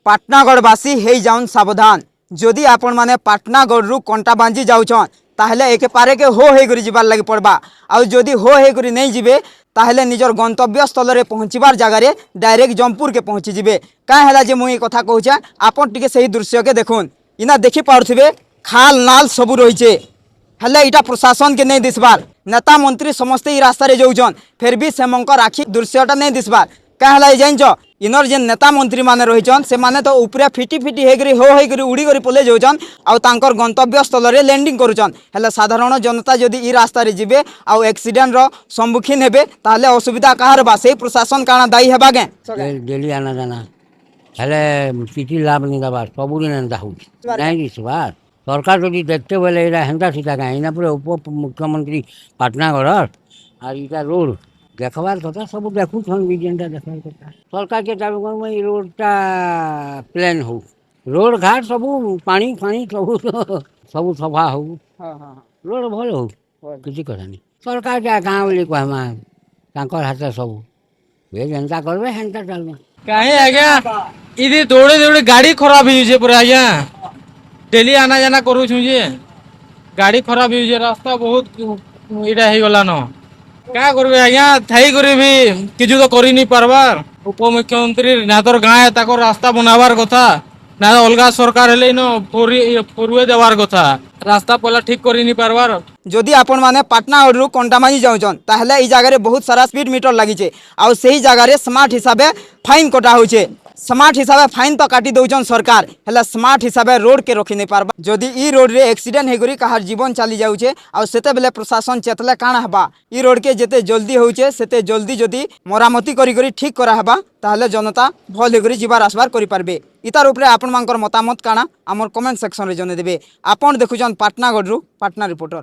पाटनागढ़वासी हो जाऊन सावधान। जदि आपण माने पाटनागढ़ रु कंटाबांजी जाऊछन ताहले एक पारे के हो हेगुरी जिबार लगी पड़बा। आउ जदि हो हेगुरी नहीं जिबे ताहले निजर गंतव्य स्थल रे पहुँचबार जगार डायरेक्ट जमपुर के पहुँची जिबे। क्या है जे मुई कथा कहूछे आपन टिके सही दृश्य के देखुन। इना देखि पारुथिबे खाल नाल सबू रहीचे हेले इटा प्रशासन के नहीं दिसबार। नेता मंत्री समस्ते ई रास्ता रे जाऊछन फिर भी सेमंकर आखि दृश्यटा नहीं दिसबार। क्या है जानछ इनर जेन नेता मंत्री माने रहीछन से माने तो ऊपरे फिटी फिटी हेगरी हो हेगरी उड़ी गरी पले जाऊछन आउ तांकर गंतव्य स्थल रे लैंडिंग करूछन। हेले साधारण जनता जदि ई रास्ता रे जिबे आउ एक्सीडेंट रो सम्मुखीन हेबे ताहले असुविधा कहार बा से प्रशासन काना दायी हेबा गे। डेली आना जाना हेले किसी लाभ नहीं दबा सब दिन एंता हो नहीं दिसबार। सरकार जदि देखते बोले इरा हेंता सीधा कहीं इना पूरे उप मुख्यमंत्री पाटनागढ़ और इटा रोड देखबार कथा सब देखु विजनटा देखबार कथा। सरकार के दाबी कर रोडटा प्लेन हो रोड घाट सब पानी फानी सब सब सफा हो रोड भल हो किसी कथा नहीं। सरकार क्या गाँव बोली कहमा तांकर हाथ सब ये जेनता करबे हेंता चलबा। कहीं आज्ञा इधर दौड़े दौड़े गाड़ी खराब हो पूरा आज्ञा डेली आना जाना करूँ जे गाड़ी खराब हो रास्ता बहुत इटा हो गला न क्या करबे आज्ञा थाई करे भी किछु तो करी नहीं पारबार। उपमुख्यमंत्री ना तो गाँव ताको रास्ता बनाबार कथा ना अलगा सरकार हेले न फरुए देवार कथा रास्ता पहला ठीक करी नहीं पारबार। जदि आपण माने पाटनागढ़ रु कंटाबांजी जाऊछन ताहले ई जगह बहुत सारा स्पीड मीटर लगी आउ सही जगह स्मार्ट हिसाबे फाइन कटा होचे। स्मार्ट हिसाबे फाइन तो काटी दौछन सरकार हेला स्मार्ट हिसाबे रोड के रखी नहीं पारबा। जदि ई रोड रे एक्सीडेंट हेगुरी कहार जीवन चली जाऊछे आउ सेते बेले प्रशासन चेतले काना हबा। ई रोड के जेते जल्दी होउछे सेते जल्दी जदि मरामती करी करी ठीक करा हबा ताहले जनता भल हेगुरी जिबार आसबार करि पारबे। इतार उपरे आपण मानकर मतामत काना हमर कमेंट सेक्शन रे जने देबे। आपण देखुछन पाटनागढ़ रु पाटना रिपोर्टर।